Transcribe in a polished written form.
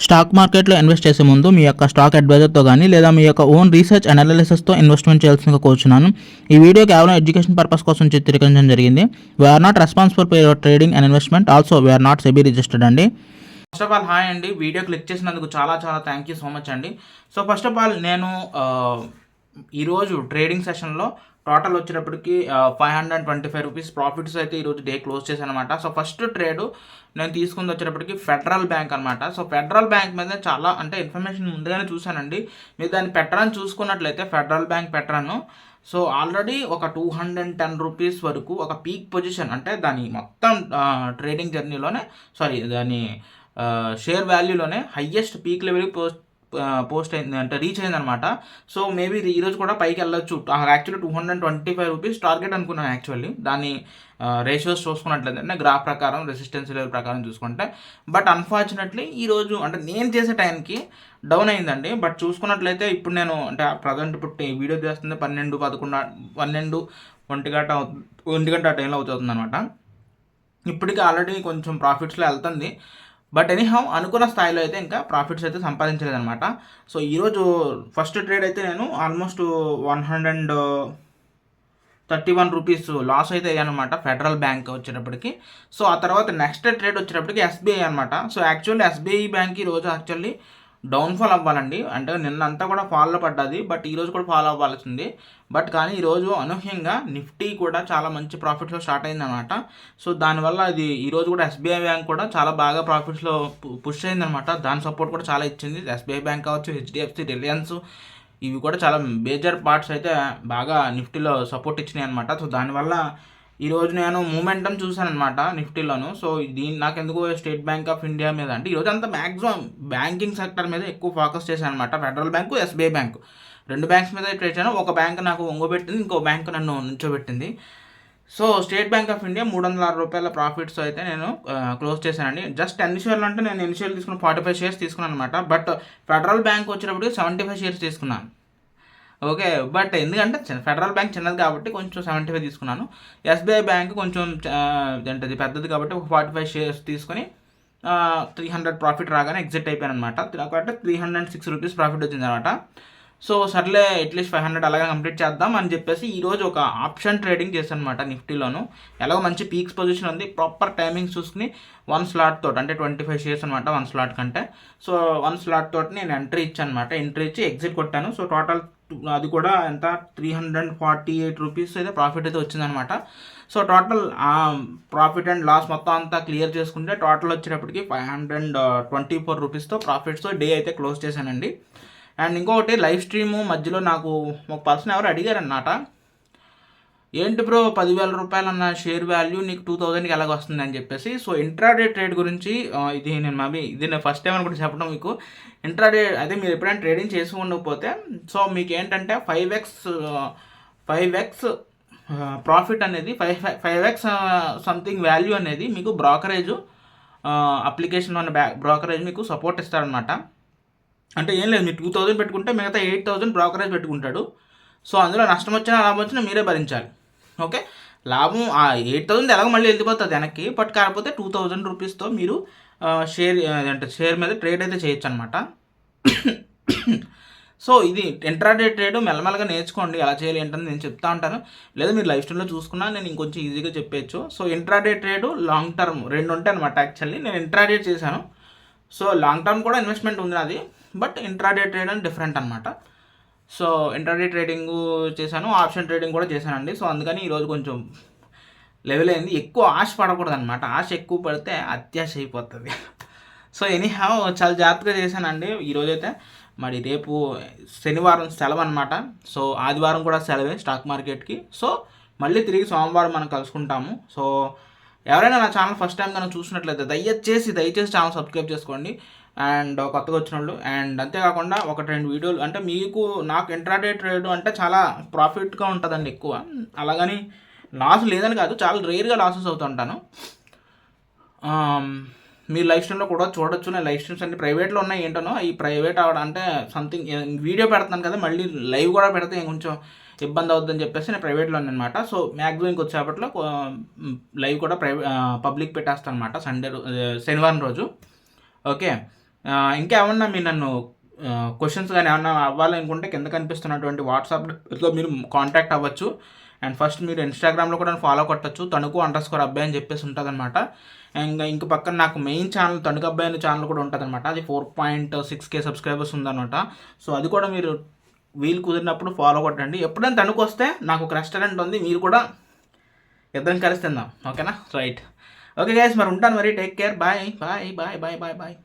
Stock మార్కెట్లో invest చేసే ముందు మీ యొక్క స్టాక్ అడ్వైజర్తో కానీ లేదా మీ యొక్క ఓన్ రీసెర్చ్ అనాలిసిస్తో ఇన్వెస్ట్మెంట్ చేయాల్సిందిగా కోరుచున్నాను. ఈ వీడియో కేవలం ఎడ్యుకేషన్ పర్పస్ కోసం చిత్రీకరించడం జరిగింది. We are not responsible for your trading and investment. Also we are not SEBI registered అండి. ఫస్ట్ ఆఫ్ ఆల్ హాయ్ అండి. వీడియో క్లిక్ చేసినందుకు చాలా చాలా థ్యాంక్ యూ సో మచ్ అండి. సో ఫస్ట్ ఆఫ్ ఆల్ నేను ఈరోజు ట్రేడింగ్ సెషన్లో టోటల్ వచ్చేటప్పటికి 525 రూపీస్ ప్రాఫిట్స్ అయితే ఈరోజు డే క్లోజ్ చేశాను అనమాట. సో ఫస్ట్ ట్రేడు నేను తీసుకుంది వచ్చేటప్పటికి ఫెడరల్ బ్యాంక్ అనమాట. సో ఫెడరల్ బ్యాంక్ మీద చాలా అంటే ఇన్ఫర్మేషన్ ముందుగానే చూశానండి. మీరు దాన్ని పెట్టరాని చూసుకున్నట్లయితే ఫెడరల్ బ్యాంక్ పెట్టరాను. సో ఆల్రెడీ ఒక 210 రూపీస్ వరకు ఒక పీక్ పొజిషన్ అంటే దాని మొత్తం ట్రేడింగ్ జర్నీలోనే దాని షేర్ వాల్యూలోనే హయ్యెస్ట్ పీక్ లెవెల్కి పోస్ట్ అయింది అంటే రీచ్ అయింది అనమాట. సో మేబీ ఈరోజు కూడా పైకి వెళ్ళొచ్చు. యాక్చువల్లీ 225 రూపీస్ టార్గెట్ అనుకున్నాను యాక్చువల్లీ. దాన్ని రేషియోస్ చూసుకున్నట్లయితే అంటే గ్రాఫ్ ప్రకారం రెసిస్టెన్స్ లెవెల్ ప్రకారం చూసుకుంటే. బట్ అన్ఫార్చునేట్లీ ఈరోజు అంటే నేను చేసే టైంకి డౌన్ అయిందండి. బట్ చూసుకున్నట్లయితే ఇప్పుడు నేను అంటే ప్రజెంట్ ఇప్పుడు వీడియో చేస్తుంది 12, 11, 1 గంట ఆ టైంలో అవుతుంది అనమాట. ఇప్పటికీ ఆల్రెడీ కొంచెం ప్రాఫిట్స్లో వెళ్తుంది. బట్ ఎనీహౌ అనుకున్న స్థాయిలో అయితే ఇంకా ప్రాఫిట్స్ అయితే సంపాదించలేదన్నమాట. సో ఈరోజు ఫస్ట్ ట్రేడ్ అయితే నేను ఆల్మోస్ట్ 131 రూపీస్ లాస్ అయితే అయ్యానమాట ఫెడరల్ బ్యాంక్ వచ్చేటప్పటికి. సో ఆ తర్వాత నెక్స్ట్ ట్రేడ్ వచ్చేటప్పటికి ఎస్బీఐ అనమాట. సో యాక్చువల్లీ ఎస్బీఐ బ్యాంక్ ఈరోజు యాక్చువల్లీ డౌన్ఫాల్ అవ్వాలండి. అంటే నిన్నంతా కూడా ఫాలో పడ్డది. బట్ ఈరోజు కూడా ఫాలో అవ్వాల్సింది. బట్ కానీ ఈరోజు అనూహ్యంగా నిఫ్టీ కూడా చాలా మంచి ప్రాఫిట్స్లో స్టార్ట్ అయిందనమాట. సో దానివల్ల ఇది ఈరోజు కూడా ఎస్బీఐ బ్యాంక్ కూడా చాలా బాగా ప్రాఫిట్స్లో పుష్ అయిందనమాట. దాని సపోర్ట్ కూడా చాలా ఇచ్చింది. ఎస్బీఐ బ్యాంక్ కావచ్చు, హెచ్డిఎఫ్సి, రిలయన్స్ ఇవి కూడా చాలా మేజర్ పార్ట్స్ అయితే బాగా నిఫ్టీలో సపోర్ట్ ఇచ్చినాయి అనమాట. సో దానివల్ల ఈరోజు నేను మూమెంటం చూశాను అనమాట నిఫ్టీలోను. సో నాకు ఎందుకు స్టేట్ బ్యాంక్ ఆఫ్ ఇండియా మీద అంటే ఈరోజు అంతా మ్యాక్సిమం బ్యాంకింగ్ సెక్టర్ మీద ఎక్కువ ఫోకస్ చేశాను అనమాట. Federal bank, SBI bank 2 banks మీద ట్రేడ్ చేయను. ఒక బ్యాంక్ నాకు ఒంగోబెట్టింది, ఇంకో బ్యాంక్ నన్ను నుంచోబెట్టింది. So state bank of India 306 రూపాయల ప్రాఫిట్స్ అయితే నేను క్లోజ్ చేశానండి. జస్ట్ ఇనిషియల్ అంటే నేను ఇనిషియల్ తీసుకున్న 45 షేర్స్ తీసుకున్నాను అనమాట. బట్ ఫెడరల్ బ్యాంక్ వచ్చేటప్పుడు 75 షేర్స్ తీసుకున్నాను. ఓకే, బట్ ఎందుకంటే ఫెడరల్ బ్యాంక్ చిన్నది కాబట్టి కొంచెం 75 తీసుకున్నాను. ఎస్బీఐ బ్యాంక్ కొంచెం ఏంటది పెద్దది కాబట్టి ఒక 45 షేర్స్ తీసుకొని 300 ప్రాఫిట్ రాగానే ఎగ్జిట్ అయిపోయాను అనమాట. కాబట్టి 306 రూపీస్ ప్రాఫిట్ వచ్చింది అనమాట. సో సర్లే అట్లీస్ట్ 500 అలాగే కంప్లీట్ చేద్దాం అని చెప్పేసి ఈరోజు ఒక ఆప్షన్ ట్రేడింగ్ చేశాను అనమాట నిఫ్టీలోను. ఎలాగో మంచి పీక్స్ పొజిషన్ ఉంది. ప్రాపర్ టైమింగ్స్ చూసుకుని 1 స్లాట్ తోటి అంటే 25 షేర్స్ అనమాట 1 స్లాట్ కంటే. సో 1 స్లాట్ తోటి నేను ఎంట్రీ ఇచ్చాను అనమాట. ఎంట్రీ ఇచ్చి ఎగ్జిట్ కొట్టాను. సో టోటల్ అది కూడా ఎంత 348 రూపీస్ అయితే ప్రాఫిట్ అయితే వచ్చిందనమాట. So total profit and loss మొత్తం అంతా క్లియర్ చేసుకుంటే టోటల్ వచ్చేటప్పటికి 524 రూపీస్తో ప్రాఫిట్స్తో డే అయితే క్లోజ్ చేశానండి. అండ్ ఇంకొకటి లైవ్ స్ట్రీము మధ్యలో నాకు ఒక పర్సన్ ఎవరు అడిగారన్నమాట, ఏంటి బ్రో 10,000 రూపాయలు అన్న షేర్ వాల్యూ నీకు 2,000కి ఎలాగ వస్తుంది అని చెప్పేసి. సో ఇంట్రాడే ట్రేడ్ గురించి ఇది నేను ఫస్ట్ టైం అనుకుంటే చెప్పడం మీకు. ఇంట్రాడే అయితే మీరు ఎప్పుడైనా ట్రేడింగ్ చేసి ఉండకపోతే సో మీకు ఏంటంటే 5x ప్రాఫిట్ అనేది 5x సంథింగ్ వాల్యూ అనేది మీకు బ్రోకరేజ్ అప్లికేషన్ ఉన్న బ్రోకరేజ్ మీకు సపోర్ట్ ఇస్తారనమాట. అంటే ఏం లేదు, మీరు 2,000 పెట్టుకుంటే మిగతా 8,000 బ్రోకరేజ్ పెట్టుకుంటాడు. సో అందులో నష్టం వచ్చినా లాభం వచ్చినా మీరే భరించాలి. ఓకే, లాభం 8,000 ఎలాగో మళ్ళీ వెళ్ళిపోతుంది వెనక్కి. బట్ కాకపోతే 2,000 రూపీస్తో మీరు షేర్ మీద ట్రేడ్ అయితే చేయొచ్చు అనమాట. సో ఇది ఇంట్రాడే ట్రేడ్ మెల్లమెల్లగా నేర్చుకోండి. ఎలా చేయాలి ఏంటని నేను చెప్తా ఉంటాను. లేదా మీరు లైఫ్ స్టైల్లో చూసుకున్నా నేను ఇంకొంచెం ఈజీగా చెప్పచ్చు. So intraday trade long term 2 ఉంటాయి అనమాట. యాక్చువల్లీ నేను ఇంట్రాడే చేశాను. సో లాంగ్ టర్మ్ కూడా ఇన్వెస్ట్మెంట్ ఉంది అది. బట్ ఇంట్రాడే ట్రేడ్ అని డిఫరెంట్ అనమాట. సో ఇంట్రాడే ట్రేడింగ్ చేశాను, ఆప్షన్ ట్రేడింగ్ కూడా చేశానండి. సో అందుకని ఈరోజు కొంచెం లెవెల్ అయింది. ఎక్కువ ఆశ పడకూడదు అనమాట. ఆశ ఎక్కువ పడితే అత్యాశ అయిపోతుంది. సో ఎనీహౌ చాలా జాగ్రత్తగా చేశానండి ఈరోజైతే. మరి రేపు శనివారం సెలవు అనమాట. సో ఆదివారం కూడా సెలవే స్టాక్ మార్కెట్కి. సో మళ్ళీ తిరిగి సోమవారం మనం కలుసుకుంటాము. సో ఎవరైనా నా ఛానల్ ఫస్ట్ టైం కనుక చూసినట్లయితే దయచేసి ఛానల్ సబ్స్క్రైబ్ చేసుకోండి. అండ్ కొత్తగా వచ్చిన వాళ్ళు. అండ్ అంతేకాకుండా 1-2 వీడియోలు అంటే నాకు ఇంట్రాడే ట్రేడ్ అంటే చాలా ప్రాఫిట్గా ఉంటుందండి ఎక్కువ. అలాగని లాస్ లేదని కాదు, చాలా రేర్గా లాసెస్ అవుతుంటాను. మీరు లైఫ్ స్ట్రీమ్లో కూడా చూడొచ్చు. నేను లైఫ్ స్ట్రీమ్స్ అన్ని ప్రైవేట్లో ఉన్నాయి. ఏంటనో ఈ ప్రైవేట్ అంటే సంథింగ్ వీడియో పెడతాను కదా, మళ్ళీ లైవ్ కూడా పెడితే కొంచెం ఇబ్బంది అవుతుందని చెప్పేసి నేను ప్రైవేట్లో అనమాట. సో మ్యాక్సిమం ఇంకొచ్చేపట్లో లైవ్ కూడా పబ్లిక్ పెట్టేస్తాను అనమాట శనివారం రోజు. ఓకే, ఇంకా ఏమన్నా మీరు నన్ను క్వశ్చన్స్ కానీ ఏమన్నా అవ్వాలనుకుంటే కింద కనిపిస్తున్నటువంటి వాట్సాప్లో మీరు కాంటాక్ట్ అవ్వచ్చు. అండ్ ఫస్ట్ మీరు ఇన్స్టాగ్రామ్లో కూడా ఫాలో కొట్టచ్చు, తణుకు_అబ్బాయి అని చెప్పేసి ఉంటుంది అనమాట. ఇంక పక్కన నాకు మెయిన్ ఛానల్ తణుకు అబ్బాయి అనే ఛానల్ కూడా ఉంటుంది అనమాట. అది 4.6K సబ్స్క్రైబర్స్ ఉందన్నమాట. సో అది కూడా మీరు వీలు కుదిరినప్పుడు ఫాలో కొట్టండి. ఎప్పుడైనా తణుకు వస్తే నాకు ఒక రెస్టారెంట్ ఉంది, మీరు కూడా ఇద్దరం కలిసి తిందాం. ఓకేనా? రైట్. ఓకే గైస్, మరి ఉంటాను. మరి take care. Bye bye bye bye bye bye.